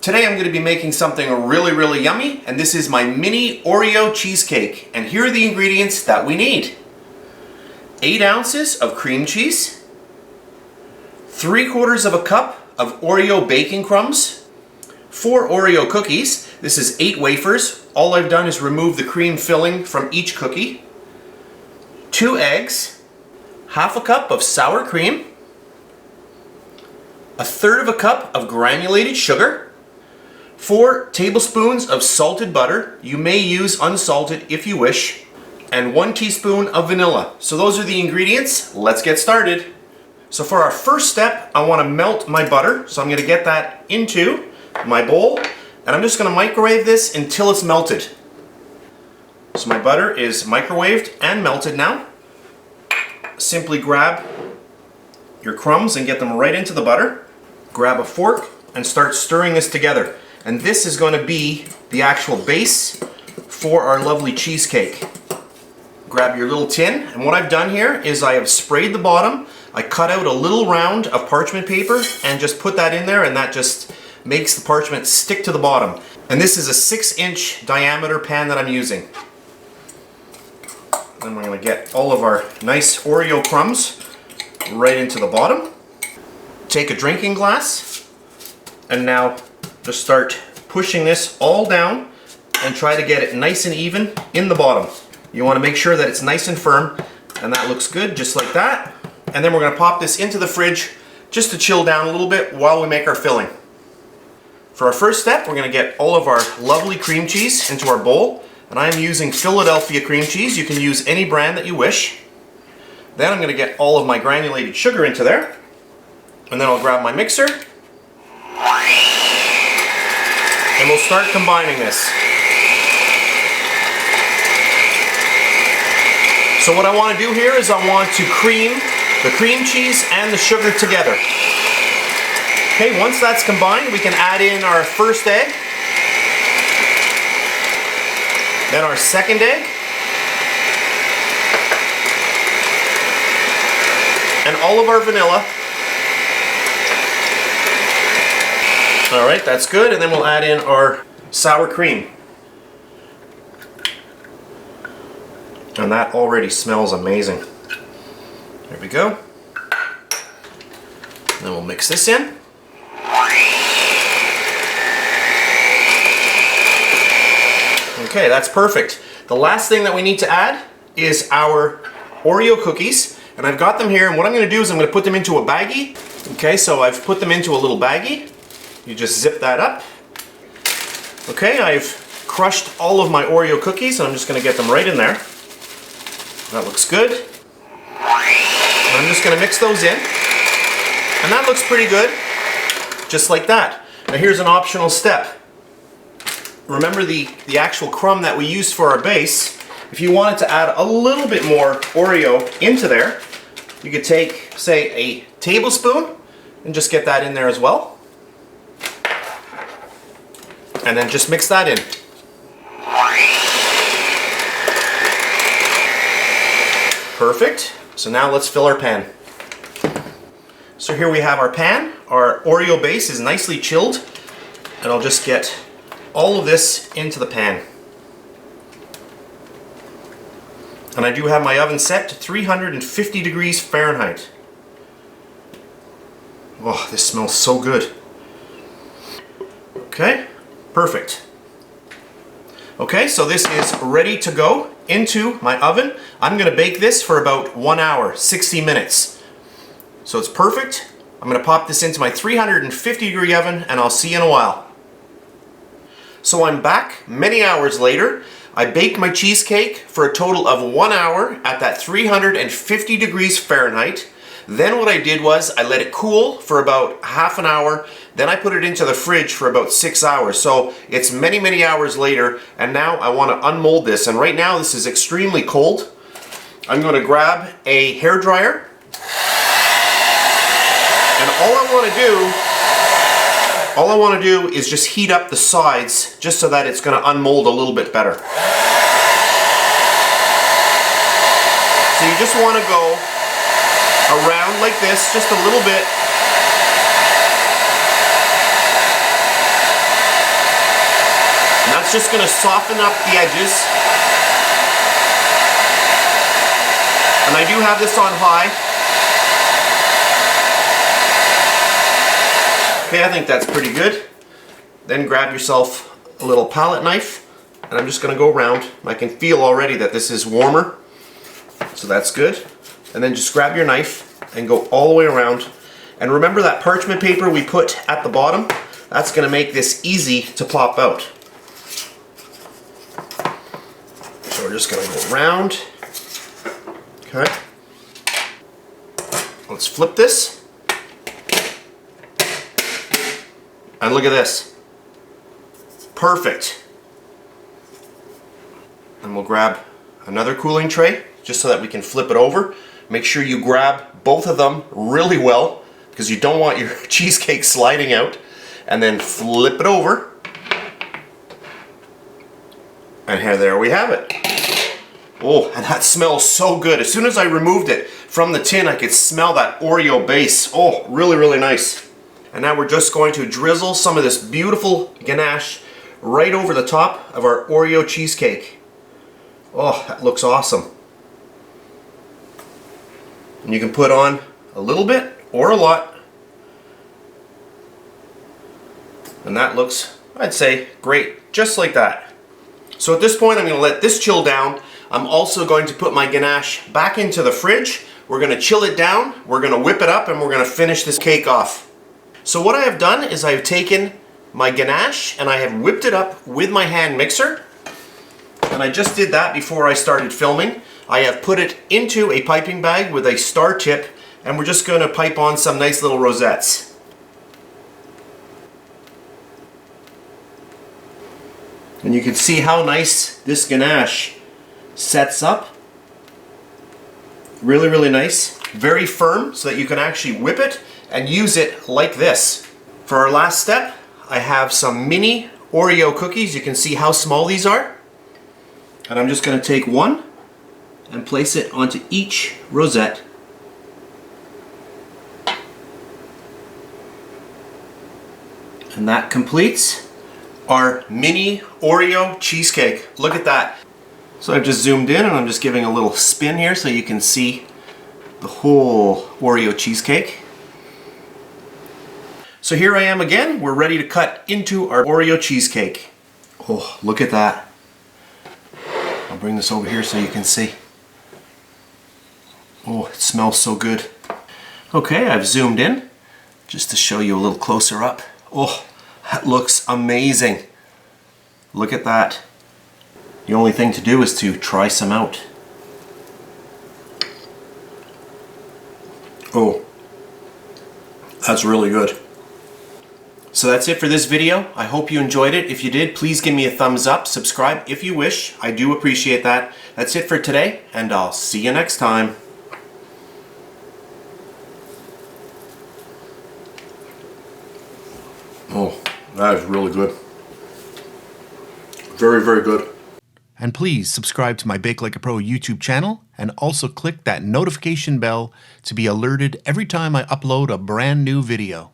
Today I'm going to be making something really yummy, and this is my mini Oreo cheesecake. And here are the ingredients that we need. 8 ounces of cream cheese, 3/4 of a cup of Oreo baking crumbs, 4 Oreo cookies. This is 8 wafers. All I've done is remove the cream filling from each cookie. 2 eggs, 1/2 cup of sour cream, 1/3 of a cup of granulated sugar, 4 tablespoons of salted butter. You may use unsalted if you wish, and 1 teaspoon of vanilla. So those are the ingredients. Let's get started. So for our first step, I want to melt my butter. So I'm going to get that into my bowl, and I'm just going to microwave this until it's melted. So my butter is microwaved and melted now. Simply grab your crumbs and get them right into the butter. Grab a fork and start stirring this together. And this is going to be the actual base for our lovely cheesecake. Grab your little tin, and what I've done here is I have sprayed the bottom. I cut out a little round of parchment paper and just put that in there, and that just makes the parchment stick to the bottom. And this is a 6-inch diameter pan that I'm using. Then we're going to get all of our nice Oreo crumbs right into the bottom. Take a drinking glass, and now just start pushing this all down and try to get it nice and even in the bottom. You want to make sure that it's nice and firm, and that looks good, just like that. And then we're going to pop this into the fridge just to chill down a little bit while we make our filling. For our first step, we're going to get all of our lovely cream cheese into our bowl, and I'm using Philadelphia cream cheese. You can use any brand that you wish. Then I'm going to get all of my granulated sugar into there, and then I'll grab my mixer, and we'll start combining this. So what I want to do here is I want to cream the cream cheese and the sugar together. Okay, once that's combined, we can add in our first egg, then our second egg, and all of our vanilla. Alright, that's good, and then we'll add in our sour cream. And that already smells amazing. There we go. Then we'll mix this in. Okay, that's perfect. The last thing that we need to add is our Oreo cookies. And I've got them here, and what I'm going to do is I'm going to put them into a baggie. Okay, so I've put them into a little baggie. You just zip that up. Okay, I've crushed all of my Oreo cookies, and I'm just going to get them right in there. That looks good. And I'm just going to mix those in. And that looks pretty good. Just like that. Now here's an optional step. Remember the actual crumb that we used for our base. If you wanted to add a little bit more Oreo into there, you could take, say, a tablespoon and just get that in there as well. And then just mix that in. Perfect. So now let's fill our pan. So here we have our pan. Our Oreo base is nicely chilled, and I'll just get all of this into the pan. And I do have my oven set to 350 degrees Fahrenheit. Oh, this smells so good. Okay, perfect. Okay, so this is ready to go into my oven. I'm going to bake this for about 1 hour, 60 minutes. So it's perfect. I'm going to pop this into my 350 degree oven, and I'll see you in a while. So I'm back many hours later. I baked my cheesecake for a total of 1 hour at that 350 degrees Fahrenheit. Then what I did was I let it cool for about half an hour. Then I put it into the fridge for about 6 hours. So it's many hours later, and now I want to unmold this. And right now this is extremely cold. I'm going to grab a hairdryer, and all I want to do is just heat up the sides just so that it's going to unmold a little bit better. So you just want to go around like this, just a little bit. That's just going to soften up the edges. And I do have this on high. Okay, I think that's pretty good. Then grab yourself a little palette knife, and I'm just going to go around. I can feel already that this is warmer, so that's good. And then just grab your knife and go all the way around. And remember that parchment paper we put at the bottom? That's going to make this easy to pop out. So we're just going to go around. Okay. Let's flip this. And look at this. Perfect. And we'll grab another cooling tray just so that we can flip it over. Make sure you grab both of them really well because you don't want your cheesecake sliding out. And then flip it over. And here, there we have it. Oh, and that smells so good. As soon as I removed it from the tin, I could smell that Oreo base. Oh, really, really nice. And now we're just going to drizzle some of this beautiful ganache right over the top of our Oreo cheesecake. Oh, that looks awesome. And you can put on a little bit or a lot. And that looks, I'd say, great, just like that. So at this point, I'm going to let this chill down. I'm also going to put my ganache back into the fridge. We're going to chill it down, we're going to whip it up, and we're going to finish this cake off. So what I have done is I've taken my ganache and I have whipped it up with my hand mixer. And I just did that before I started filming. I have put it into a piping bag with a star tip, and we're just going to pipe on some nice little rosettes. And you can see how nice this ganache sets up. Really, really nice. Very firm so that you can actually whip it and use it like this. For our last step, I have some mini Oreo cookies. You can see how small these are. And I'm just going to take one and place it onto each rosette. And that completes our mini Oreo cheesecake. Look at that. So I've just zoomed in and I'm just giving a little spin here so you can see the whole Oreo cheesecake. So here I am again. We're ready to cut into our Oreo cheesecake. Oh, look at that. I'll bring this over here so you can see. Oh, it smells so good. Okay, I've zoomed in just to show you a little closer up. Oh, that looks amazing. Look at that. The only thing to do is to try some out. Oh, that's really good. So that's it for this video. I hope you enjoyed it. If you did, please give me a thumbs up, subscribe if you wish. I do appreciate that. That's it for today, and I'll see you next time. Oh, that is really good. Very, very good. And please subscribe to my BakeLikeAPro YouTube channel and also click that notification bell to be alerted every time I upload a brand new video.